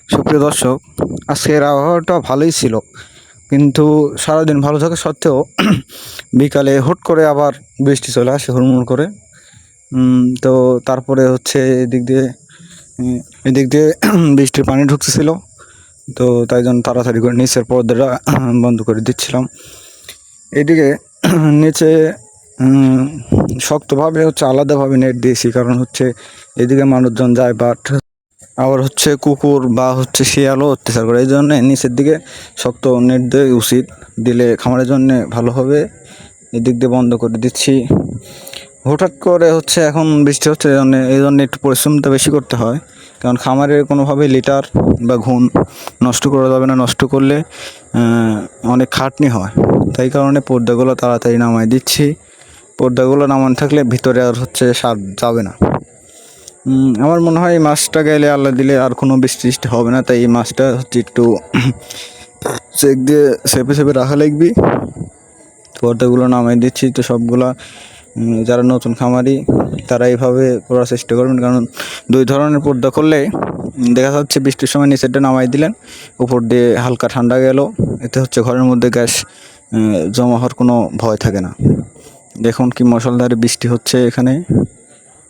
সুপ্রিয় দর্শক, আজকের আবহাওয়াটা ভালোই ছিল, কিন্তু সারাদিন ভালো থাকা সত্ত্বেও বিকালে হুট করে আবার বৃষ্টি চলে আসে হুড়মুড় করে। তো তারপরে হচ্ছে উম, এদিক দিয়ে বৃষ্টির পানি ঢুকতেছিল। তো তাই জন্য তাড়াতাড়ি করে নিচের পর্দাটা বন্ধ করে দিচ্ছিলাম। এদিকে নিচে উম, শক্তভাবে হচ্ছে আলাদাভাবে নেট দিয়েছি, কারণ হচ্ছে এদিকে মানুষজন যায়, বাট আবার হচ্ছে কুকুর বা হচ্ছে শিয়ালও অত্যাচার করে, এই জন্য নিচের দিকে শক্ত নেট দেওয়া উচিত, দিলে খামারের জন্য ভালো হবে। এদিক দিয়ে বন্ধ করে দিচ্ছি। হঠাৎ করে হচ্ছে এখন বৃষ্টি হচ্ছে, এই জন্য একটু পরিশ্রমটা বেশি করতে হয়, কারণ খামারের কোনোভাবে লিটার বা ঘুম নষ্ট করা যাবে না, নষ্ট করলে অনেক খাটনি হয়। তাই কারণে পর্দাগুলো তাড়াতাড়ি নামাই দিচ্ছি। পর্দাগুলো নামানো থাকলে ভিতরে আর হচ্ছে সার যাবে না। আমার মনে হয় এই মাছটা গেলে আল্লাহ দিলে আর কোনো বৃষ্টি টিষ্টি হবে না, তাই এই মাছটা হচ্ছে একটু চেক দিয়ে চেপে চেপে রাখা লাগবে। পর্দাগুলো নামাই দিচ্ছি। তো সবগুলা যারা নতুন খামারি তারা এইভাবে করার চেষ্টা করবেন, কারণ দুই ধরনের পর্দা করলে দেখা যাচ্ছে বৃষ্টির সময় নিচেরটা নামাই দিলেন, উপর দিয়ে হালকা ঠান্ডা গেল, এতে হচ্ছে ঘরের মধ্যে গ্যাস জমা হওয়ার কোনো ভয় থাকে না। দেখুন কি মুষলধারে বৃষ্টি হচ্ছে এখানে।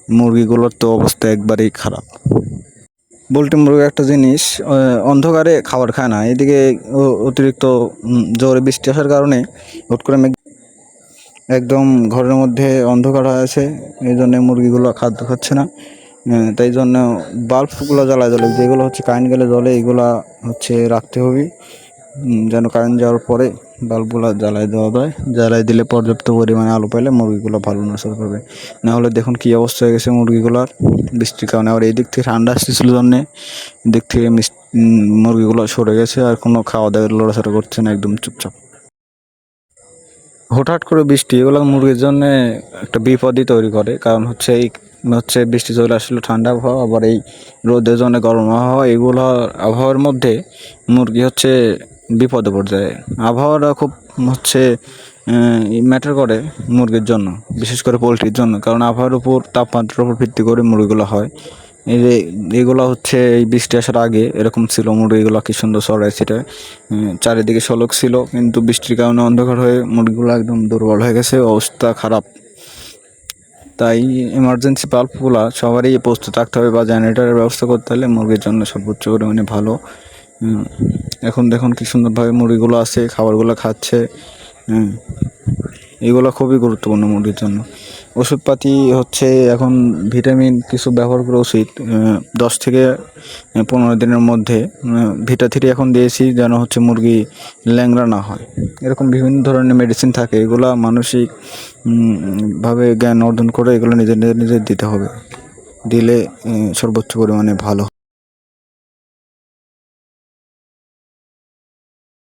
মুরগিগুলোর তো অবস্থা একবারেই খারাপ। পোলট্রি মুরগি একটা জিনিস, অন্ধকারে খাবার খায় না। এদিকে অতিরিক্ত জোরে বৃষ্টি আসার কারণে হুট করে একদম ঘরের মধ্যে অন্ধকার হয়ে আছে, এই জন্য মুরগিগুলো খাদ্য খাচ্ছে না। তাই জন্য বাল্বগুলো জ্বালায় জ্বলে, যেগুলো হচ্ছে কারেন্ট গেলে জ্বলে, এগুলা হচ্ছে রাখতে হবে, যেন কারেন্ট যাওয়ার পরে বাল্বগুলো জ্বালাই দেওয়া যায়। জ্বালাই দিলে পর্যাপ্ত পরিমাণে আলো পাইলে মুরগিগুলো ভালো নজর করবে। নাহলে দেখুন কী অবস্থা হয়ে গেছে মুরগিগুলোর বৃষ্টির কারণে। আবার এই দিক থেকে ঠান্ডা আসতেছিল জন্যে এদিক থেকে মুরগিগুলো সরে গেছে, আর কোনো খাওয়া দাওয়ার লড়াচড়া করছে না, একদম চুপচাপ। হঠাৎ করে বৃষ্টি এগুলো মুরগির জন্য একটা বিপদই তৈরি করে, কারণ হচ্ছে বৃষ্টি চলে আসলে ঠান্ডা আবহাওয়া, আবার এই রোদের জন্য গরম আবহাওয়া, এগুলো আবহাওয়ার মধ্যে মুরগি হচ্ছে বিপদে পড়ে যায়। আবহাওয়াটা খুব হচ্ছে ম্যাটার করে মুরগির জন্য, বিশেষ করে পোলট্রির জন্য, কারণ আবহাওয়ার উপর, তাপমাত্রার উপর ভিত্তি করে মুরগিগুলো হয়। এই যে এগুলো হচ্ছে এই বৃষ্টি আসার আগে এরকম ছিল, মুরগিগুলো কি সুন্দর চড়াই ছিটায় চারিদিকে সলক ছিল, কিন্তু বৃষ্টির কারণে অন্ধকার হয়ে মুরগিগুলো একদম দুর্বল হয়ে গেছে, অবস্থা খারাপ। তাই এমার্জেন্সি বাল্বগুলো সবারই প্রস্তুত থাকতে হবে, বা জেনারেটরের ব্যবস্থা করতে হলে মুরগির জন্য সর্বোচ্চ পরিমাণে ভালো। এখন দেখুন কি সুন্দরভাবে মুরগিগুলো আছে, খাবারগুলো খাচ্ছে। এগুলো খুবই গুরুত্বপূর্ণ মুরগির জন্য। ওষুধপাতি হচ্ছে এখন ভিটামিন কিছু ব্যবহার করা উচিত, 10 থেকে 15 দিনের মধ্যে। ভিটা 3 এখন দিয়েছি, যেন হচ্ছে মুরগি ল্যাংড়া না হয়। এরকম বিভিন্ন ধরনের মেডিসিন থাকে, এগুলা মানসিক ভাবে জ্ঞান অর্জন করে এগুলো নিজের নিজের দিতে হবে, দিলে সর্বোচ্চ পরিমাণে ভালো।